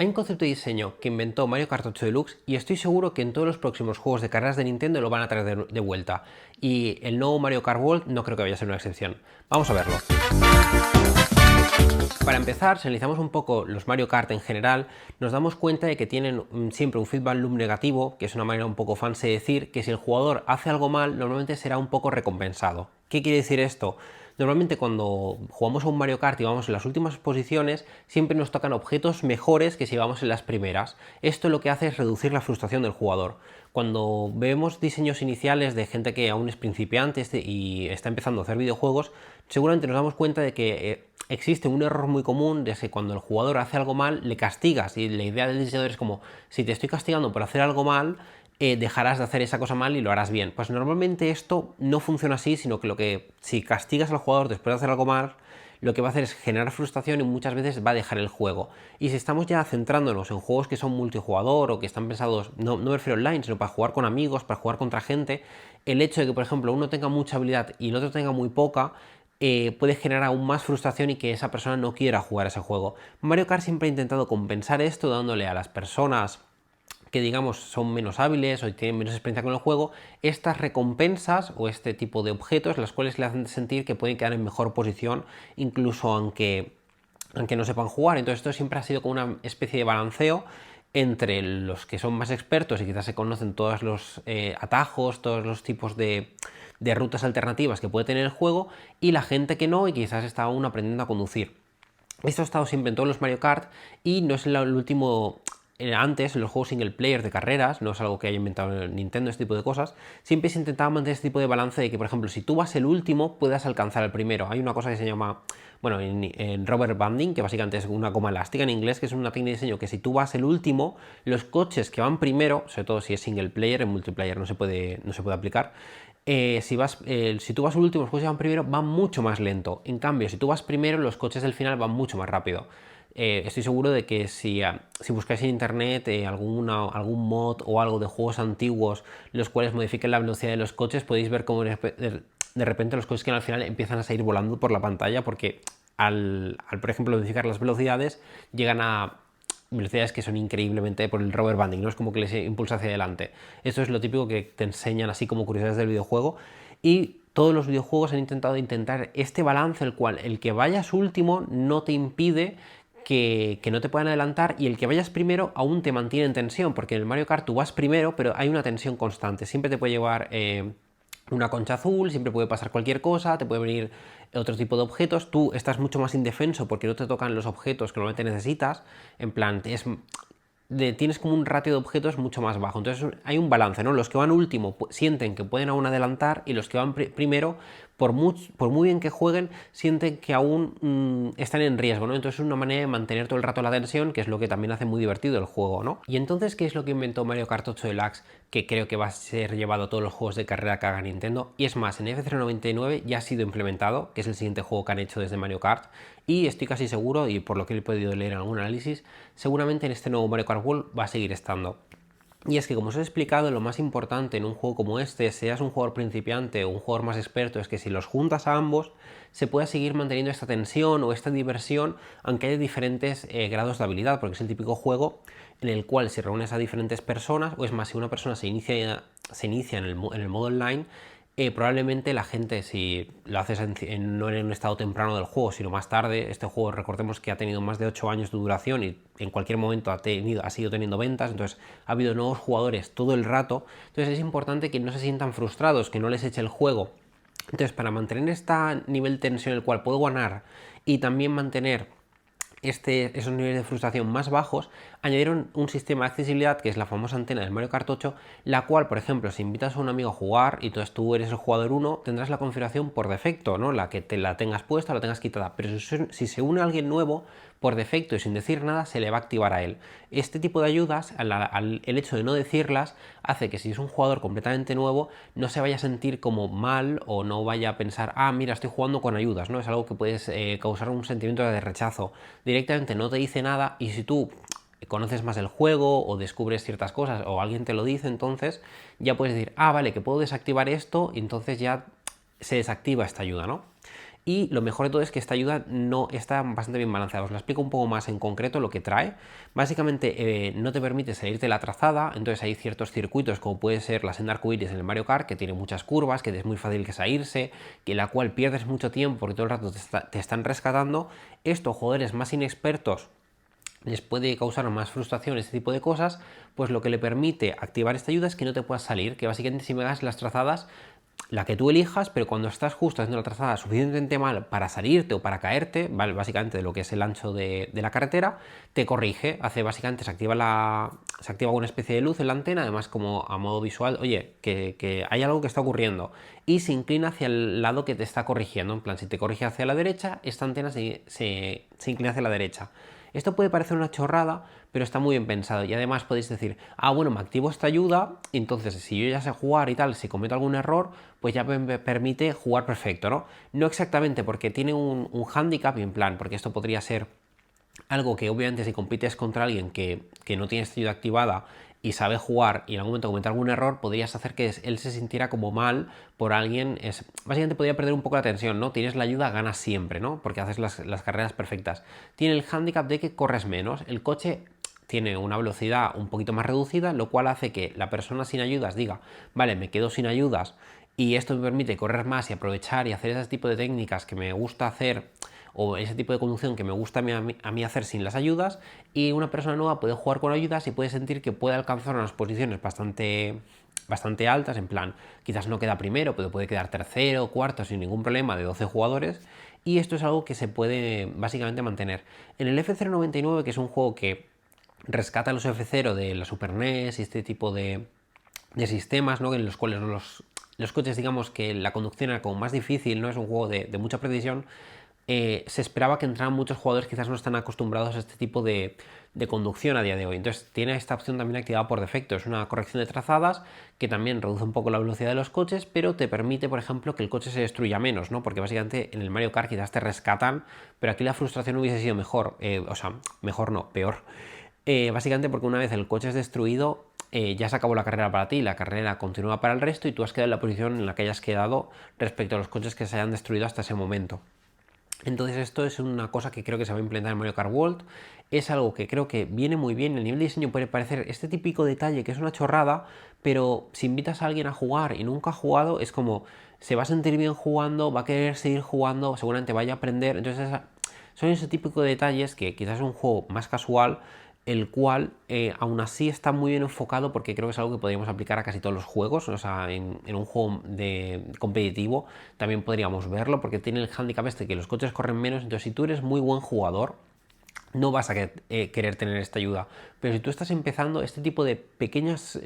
Hay un concepto de diseño que inventó Mario Kart 8 Deluxe y estoy seguro que en todos los próximos juegos de carreras de Nintendo lo van a traer de vuelta. Y el nuevo Mario Kart World no creo que vaya a ser una excepción. Vamos a verlo. Para empezar, si analizamos un poco los Mario Kart en general, nos damos cuenta de que tienen siempre un feedback loop negativo, que es una manera un poco fancy de decir que si el jugador hace algo mal, normalmente será un poco recompensado. ¿Qué quiere decir esto? Normalmente cuando jugamos a un Mario Kart y vamos en las últimas posiciones, siempre nos tocan objetos mejores que si vamos en las primeras. Esto lo que hace es reducir la frustración del jugador. Cuando vemos diseños iniciales de gente que aún es principiante y está empezando a hacer videojuegos, seguramente nos damos cuenta de que existe un error muy común de que cuando el jugador hace algo mal, le castigas. Y la idea del diseñador es como, si te estoy castigando por hacer algo mal, dejarás de hacer esa cosa mal y lo harás bien. Pues normalmente esto no funciona así, sino que si castigas al jugador después de hacer algo mal, lo que va a hacer es generar frustración y muchas veces va a dejar el juego. Y si estamos ya centrándonos en juegos que son multijugador o que están pensados, no me refiero online, sino para jugar con amigos, para jugar contra gente, el hecho de que, por ejemplo, uno tenga mucha habilidad y el otro tenga muy poca, puede generar aún más frustración y que esa persona no quiera jugar ese juego. Mario Kart siempre ha intentado compensar esto dándole a las personas que digamos son menos hábiles o tienen menos experiencia con el juego, estas recompensas o este tipo de objetos, las cuales le hacen sentir que pueden quedar en mejor posición, incluso aunque no sepan jugar. Entonces esto siempre ha sido como una especie de balanceo entre los que son más expertos y quizás se conocen todos los atajos, todos los tipos de rutas alternativas que puede tener el juego, y la gente que no y quizás está aún aprendiendo a conducir. Esto ha estado siempre en todos los Mario Kart y no es el último. Antes, en los juegos single player de carreras, no es algo que haya inventado Nintendo, este tipo de cosas, siempre se intentaba mantener este tipo de balance de que, por ejemplo, si tú vas el último, puedas alcanzar el primero. Hay una cosa que se llama, bueno, en rubber banding, que básicamente es una goma elástica en inglés, que es una técnica de diseño que si tú vas el último, los coches que van primero, sobre todo si es single player, en multiplayer no se puede aplicar, si tú vas el último, los coches que van primero van mucho más lento. En cambio, si tú vas primero, los coches del final van mucho más rápido. Estoy seguro de que si buscáis en internet algún mod o algo de juegos antiguos los cuales modifiquen la velocidad de los coches, podéis ver cómo de repente los coches que al final empiezan a salir volando por la pantalla porque por ejemplo, modificar las velocidades llegan a velocidades que son increíblemente por el rubber banding, no es como que les impulsa hacia adelante. Esto es lo típico que te enseñan así como curiosidades del videojuego, y todos los videojuegos han intentado este balance, el cual el que vayas último no te impide que no te puedan adelantar, y el que vayas primero aún te mantiene en tensión, porque en el Mario Kart tú vas primero, pero hay una tensión constante, siempre te puede llevar una concha azul, siempre puede pasar cualquier cosa, te puede venir otro tipo de objetos, tú estás mucho más indefenso porque no te tocan los objetos que normalmente necesitas, en plan, tienes como un ratio de objetos mucho más bajo. Entonces hay un balance, ¿no? Los que van último sienten que pueden aún adelantar, y los que van primero, por muy bien que jueguen, sienten que aún están en riesgo, ¿no? Entonces es una manera de mantener todo el rato la tensión, que es lo que también hace muy divertido el juego, ¿no? Y entonces, ¿qué es lo que inventó Mario Kart 8 Deluxe? Que creo que va a ser llevado a todos los juegos de carrera que haga Nintendo. Y es más, en F099 ya ha sido implementado, que es el siguiente juego que han hecho desde Mario Kart. Y estoy casi seguro, y por lo que he podido leer en algún análisis, seguramente en este nuevo Mario Kart World va a seguir estando. Y es que, como os he explicado, lo más importante en un juego como este, seas un jugador principiante o un jugador más experto, es que si los juntas a ambos, se pueda seguir manteniendo esta tensión o esta diversión, aunque haya diferentes grados de habilidad, porque es el típico juego en el cual si reúnes a diferentes personas, o es más, si una persona se inicia en el modo online, probablemente la gente, si lo haces no en un estado temprano del juego, sino más tarde, este juego recordemos que ha tenido más de 8 años de duración y en cualquier momento ha seguido teniendo ventas, entonces ha habido nuevos jugadores todo el rato, entonces es importante que no se sientan frustrados, que no les eche el juego. Entonces, para mantener este nivel de tensión en el cual puedo ganar y también mantener esos niveles de frustración más bajos, añadieron un sistema de accesibilidad que es la famosa antena del Mario Kart 8, la cual, por ejemplo, si invitas a un amigo a jugar y entonces tú eres el jugador 1, tendrás la configuración por defecto, ¿no? La que te la tengas puesta o la tengas quitada, pero si se une a alguien nuevo, por defecto y sin decir nada, se le va a activar a él. Este tipo de ayudas, el hecho de no decirlas, hace que si es un jugador completamente nuevo, no se vaya a sentir como mal o no vaya a pensar, ah, mira, estoy jugando con ayudas, ¿no? Es algo que puedes causar un sentimiento de rechazo. Directamente no te dice nada, y si tú conoces más el juego o descubres ciertas cosas o alguien te lo dice, entonces ya puedes decir, ah, vale, que puedo desactivar esto, y entonces ya se desactiva esta ayuda, ¿no? Y lo mejor de todo es que esta ayuda no está bastante bien balanceada. Os lo explico un poco más en concreto lo que trae. Básicamente no te permite salirte de la trazada, entonces hay ciertos circuitos como puede ser la senda arcoíris en el Mario Kart, que tiene muchas curvas, que es muy fácil que salirse, que en la cual pierdes mucho tiempo porque todo el rato te están rescatando. Esto, jugadores más inexpertos, les puede causar más frustración este tipo de cosas, pues lo que le permite activar esta ayuda es que no te puedas salir, que básicamente si me das las trazadas, la que tú elijas, pero cuando estás justo haciendo la trazada suficientemente mal para salirte o para caerte, ¿vale? Básicamente de lo que es el ancho de la carretera, te corrige, hace básicamente, se activa una especie de luz en la antena, además como a modo visual, oye, que hay algo que está ocurriendo, y se inclina hacia el lado que te está corrigiendo, en plan, si te corrige hacia la derecha, esta antena se inclina hacia la derecha. Esto puede parecer una chorrada, pero está muy bien pensado. Y además podéis decir, ah, bueno, me activo esta ayuda, entonces si yo ya sé jugar y tal, si cometo algún error, pues ya me permite jugar perfecto, ¿no? No exactamente, porque tiene un handicap, en plan, porque esto podría ser algo que obviamente si compites contra alguien que no tiene esta ayuda activada y sabe jugar y en algún momento comete algún error, podrías hacer que él se sintiera como mal por alguien. Básicamente podría perder un poco la tensión, ¿no? Tienes la ayuda, ganas siempre, ¿no? Porque haces las carreras perfectas. Tiene el handicap de que corres menos. El coche tiene una velocidad un poquito más reducida, lo cual hace que la persona sin ayudas diga, vale, me quedo sin ayudas y esto me permite correr más y aprovechar y hacer ese tipo de técnicas que me gusta hacer o ese tipo de conducción que me gusta a mí hacer sin las ayudas, y una persona nueva puede jugar con ayudas y puede sentir que puede alcanzar unas posiciones bastante altas, en plan, quizás no queda primero, pero puede quedar tercero, cuarto sin ningún problema de 12 jugadores, y esto es algo que se puede básicamente mantener. En el F099, que es un juego que rescata los F0 de la Super NES y este tipo de sistemas, ¿no? En los cuales los coches, digamos que la conducción era como más difícil, ¿no? Es un juego de mucha precisión. Se esperaba que entraran muchos jugadores que quizás no están acostumbrados a este tipo de conducción a día de hoy. Entonces tiene esta opción también activada por defecto. Es una corrección de trazadas que también reduce un poco la velocidad de los coches, pero te permite, por ejemplo, que el coche se destruya menos, ¿no? Porque básicamente en el Mario Kart quizás te rescatan, pero aquí la frustración hubiese sido mejor. O sea, mejor no, peor. Básicamente porque una vez el coche es destruido, ya se acabó la carrera para ti, la carrera continúa para el resto y tú has quedado en la posición en la que hayas quedado respecto a los coches que se hayan destruido hasta ese momento. Entonces esto es una cosa que creo que se va a implementar en Mario Kart World, es algo que creo que viene muy bien. El nivel de diseño puede parecer este típico detalle que es una chorrada, pero si invitas a alguien a jugar y nunca ha jugado, es como se va a sentir bien jugando, va a querer seguir jugando, seguramente vaya a aprender. Entonces son ese típico de detalles que quizás es un juego más casual, el cual aún así está muy bien enfocado, porque creo que es algo que podríamos aplicar a casi todos los juegos. O sea, en un juego competitivo también podríamos verlo, porque tiene el handicap este que los coches corren menos. Entonces si tú eres muy buen jugador, no vas a querer tener esta ayuda. Pero si tú estás empezando, este tipo de pequeños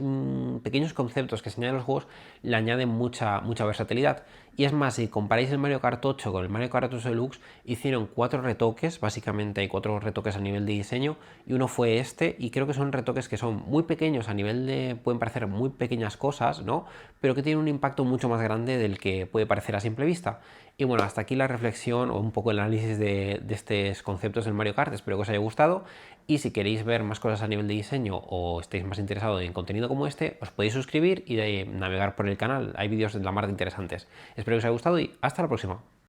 conceptos que se añaden a los juegos le añaden mucha versatilidad. Y es más, si comparáis el Mario Kart 8 con el Mario Kart 8 Deluxe, hicieron 4 retoques, básicamente hay 4 retoques a nivel de diseño, y uno fue este, y creo que son retoques que son muy pequeños a nivel de, pueden parecer muy pequeñas cosas, ¿no? Pero que tienen un impacto mucho más grande del que puede parecer a simple vista. Y bueno, hasta aquí la reflexión o un poco el análisis de estos conceptos del Mario Kart. Espero que os haya gustado, y si queréis ver más cosas a nivel de diseño o estáis más interesados en contenido como este, os podéis suscribir y navegar por el canal. Hay vídeos de la mar de interesantes. Espero que os haya gustado y hasta la próxima.